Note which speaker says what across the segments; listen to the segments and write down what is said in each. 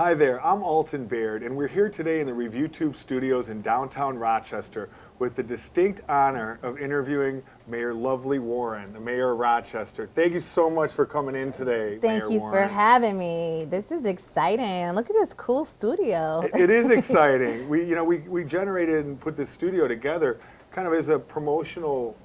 Speaker 1: Hi there, I'm Alton Baird, and we're here today in the ReviewTube studios in downtown Rochester with the distinct honor of interviewing Mayor Lovely Warren, the mayor of Rochester. Thank you so much for coming in today,
Speaker 2: Thank
Speaker 1: Mayor
Speaker 2: you
Speaker 1: Warren.
Speaker 2: for having me. This is exciting. Look at this cool studio.
Speaker 1: It is exciting. We generated and put this studio together kind of as a promotional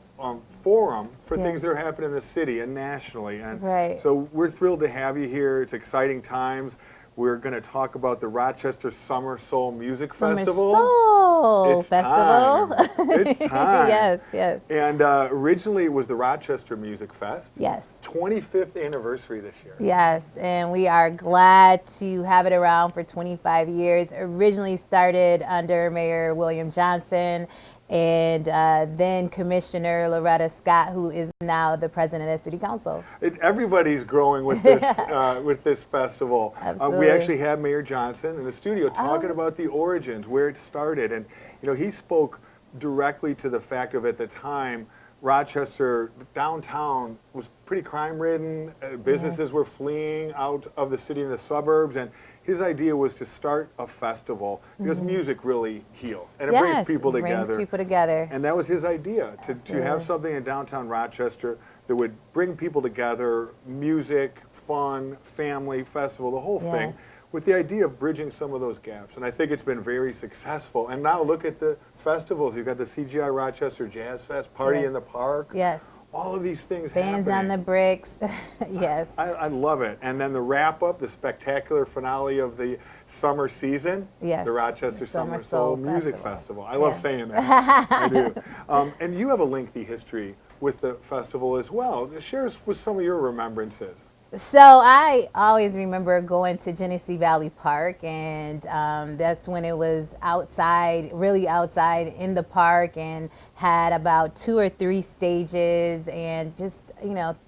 Speaker 1: forum for things that are happening in the city and nationally. And so we're thrilled to have you here. It's exciting times. We're going to talk about the Rochester Summer Soul Music Festival.
Speaker 2: Soul
Speaker 1: it's
Speaker 2: Festival.
Speaker 1: Time. It's time.
Speaker 2: Yes, yes.
Speaker 1: And originally it was the Rochester Music Fest.
Speaker 2: Yes.
Speaker 1: 25th anniversary this year.
Speaker 2: Yes, and we are glad to have it around for 25 years. Originally started under Mayor William Johnson and then Commissioner Loretta Scott, who is now the president of City Council.
Speaker 1: Everybody's growing with this festival.
Speaker 2: Absolutely.
Speaker 1: We actually had Mayor Johnson in the studio talking about the origins, where it started, and he spoke directly to the fact of, at the time, Rochester downtown was pretty crime-ridden. Businesses were fleeing out of the city in the suburbs, and his idea was to start a festival because music really heals and it brings people together. And that was his idea, to have something in downtown Rochester that would bring people together, music, fun, family, festival, the whole thing, with the idea of bridging some of those gaps. And I think it's been very successful. And now look at the festivals. You've got the CGI Rochester Jazz Fest, Party in the Park.
Speaker 2: Yes.
Speaker 1: All of these things
Speaker 2: Bands
Speaker 1: happening.
Speaker 2: on the bricks. Yes.
Speaker 1: I love it. And then the wrap-up, the spectacular finale of the summer season, the Rochester Summer Soul Music Festival. I love saying that. I do. And you have a lengthy history with the festival as well. Share us with some of your remembrances.
Speaker 2: So I always remember going to Genesee Valley Park, and that's when it was outside, really outside in the park, and had about 2 or 3 stages, and just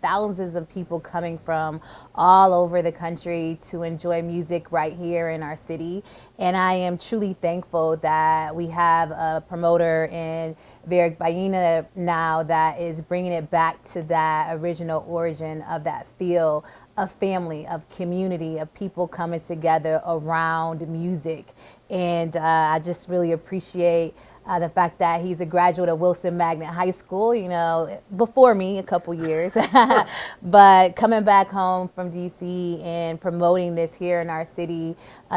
Speaker 2: thousands of people coming from all over the country to enjoy music right here in our city. And I am truly thankful that we have a promoter in Varick Baina now that is bringing it back to that original origin of that feel of family, of community, of people coming together around music. And I just really appreciate the fact that he's a graduate of Wilson Magnet High School, before me a couple years, but coming back home from DC and promoting this here in our city,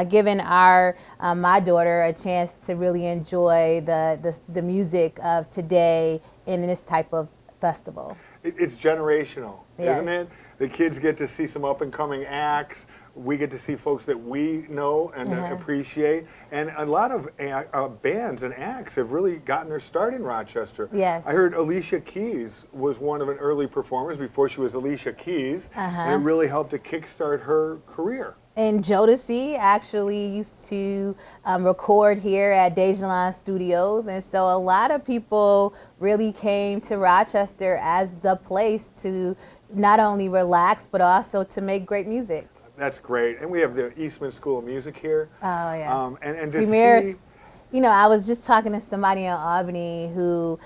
Speaker 2: giving my daughter a chance to really enjoy the music of today in this type of festival.
Speaker 1: It's generational, isn't it? The kids get to see some up-and-coming acts. We get to see folks that we know and appreciate. And a lot of bands and acts have really gotten their start in Rochester.
Speaker 2: Yes.
Speaker 1: I heard Alicia Keys was one of an early performers before she was Alicia Keys. And it really helped to kickstart her career.
Speaker 2: And Jodeci actually used to record here at Dejalon Studios. And so a lot of people really came to Rochester as the place to not only relax, but also to make great music.
Speaker 1: That's great. And we have the Eastman School of Music here.
Speaker 2: Oh, yes.
Speaker 1: And to see...
Speaker 2: I was just talking to somebody in Albany who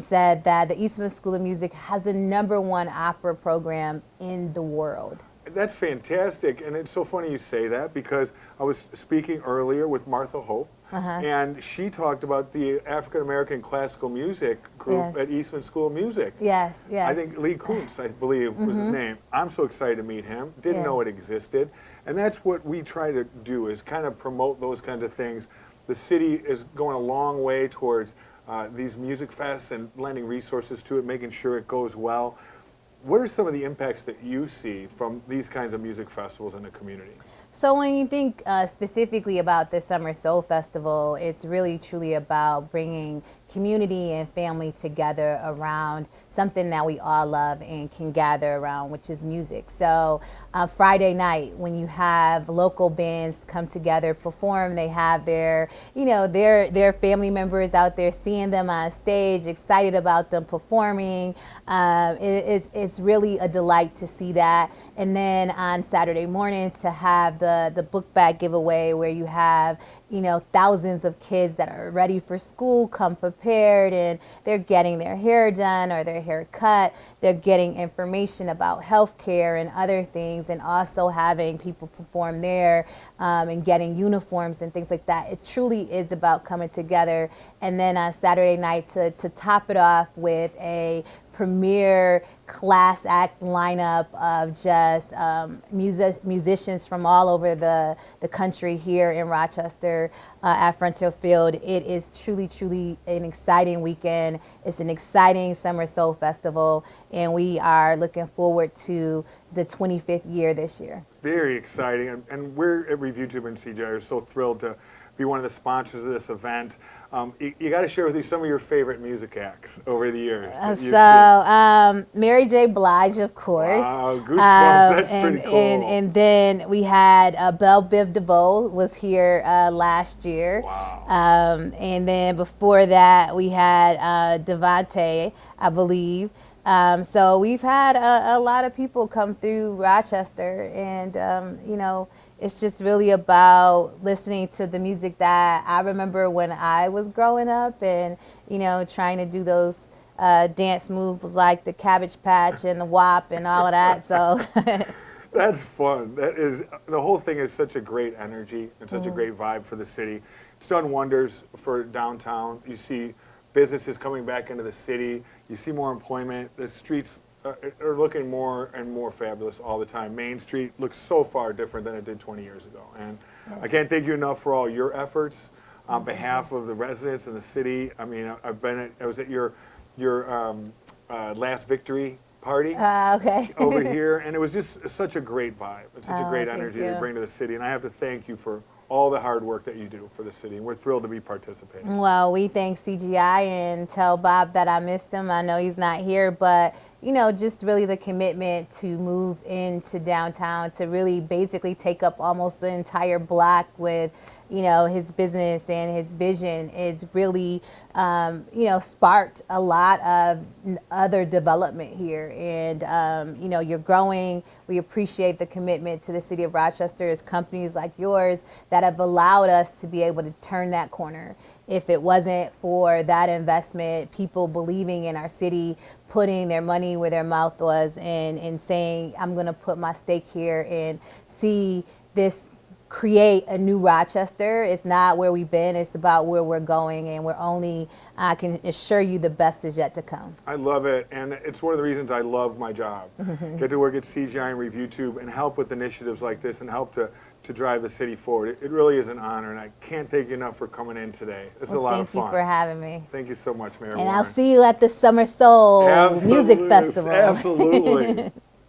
Speaker 2: said that the Eastman School of Music has the #1 opera program in the world.
Speaker 1: That's fantastic. And it's so funny you say that, because I was speaking earlier with Martha Hope, and she talked about the African American classical music group at Eastman School of Music.
Speaker 2: Yes, yes.
Speaker 1: I think Lee Kuntz, I believe, was his name. I'm so excited to meet him. Didn't know it existed. And that's what we try to do, is kind of promote those kinds of things. The city is going a long way towards these music fests and lending resources to it, making sure it goes well. What are some of the impacts that you see from these kinds of music festivals in the community?
Speaker 2: So when you think specifically about the Summer Soul Festival, it's really truly about bringing community and family together around something that we all love and can gather around, which is music. So Friday night, when you have local bands come together, perform, they have their family members out there, seeing them on stage, excited about them performing. It's really a delight to see that. And then on Saturday morning, to have the book bag giveaway, where you have thousands of kids that are ready for school come prepared prepared and they're getting their hair done or their hair cut. They're getting information about healthcare and other things, and also having people perform there and getting uniforms and things like that. It truly is about coming together. And then on Saturday night to top it off with a premier class act lineup of just musicians from all over the country here in Rochester at Frontier Field. It is truly, truly an exciting weekend. It's an exciting Summer Soul Festival, and we are looking forward to the 25th year this year.
Speaker 1: Very exciting, and we're at ReviewTube and CGI are so thrilled to be one of the sponsors of this event. You got to share with me some of your favorite music acts over the years.
Speaker 2: Mary J. Blige, of course.
Speaker 1: Wow, goosebumps. That's pretty cool.
Speaker 2: And then we had Belle Biv DeVoe was here last year.
Speaker 1: Wow.
Speaker 2: And then before that, we had Devante, I believe. So we've had a lot of people come through Rochester, and you know, it's just really about listening to the music that I remember when I was growing up, and you know, trying to do those dance moves like the Cabbage Patch and the WAP and all of that. So
Speaker 1: that's fun. That is, the whole thing is such a great energy and such a great vibe for the city. It's done wonders for downtown. You see businesses coming back into the city. You see more employment. The streets are looking more and more fabulous all the time. Main Street looks so far different than it did 20 years ago. And I can't thank you enough for all your efforts on behalf of the residents and the city. I mean, I was at your last victory party over here, and it was just such a great vibe. It's such a great energy you bring to the city, and I have to thank you for all the hard work that you do for the city, and we're thrilled to be participating.
Speaker 2: Well, we thank CGI and tell Bob that I missed him. I know he's not here, but you know, just really the commitment to move into downtown, to really basically take up almost the entire block with, you know, his business and his vision is really, you know, sparked a lot of other development here. And, you know, you're growing. We appreciate the commitment to the city of Rochester as companies like yours that have allowed us to be able to turn that corner. If it wasn't for that investment, people believing in our city, putting their money where their mouth was, and saying, I'm going to put my stake here and see this create a new Rochester. It's not where we've been, it's about where we're going, and we're only, I can assure you, the best is yet to come.
Speaker 1: I love it, and it's one of the reasons I love my job. Get to work at CGI and ReviewTube and help with initiatives like this and help to drive the city forward. It really is an honor, and I can't thank you enough for coming in today. It's a lot of fun.
Speaker 2: Thank you for having me.
Speaker 1: Thank you so much, Mayor
Speaker 2: And
Speaker 1: Warren.
Speaker 2: I'll see you at the Summer Soul Music Festival.
Speaker 1: Absolutely.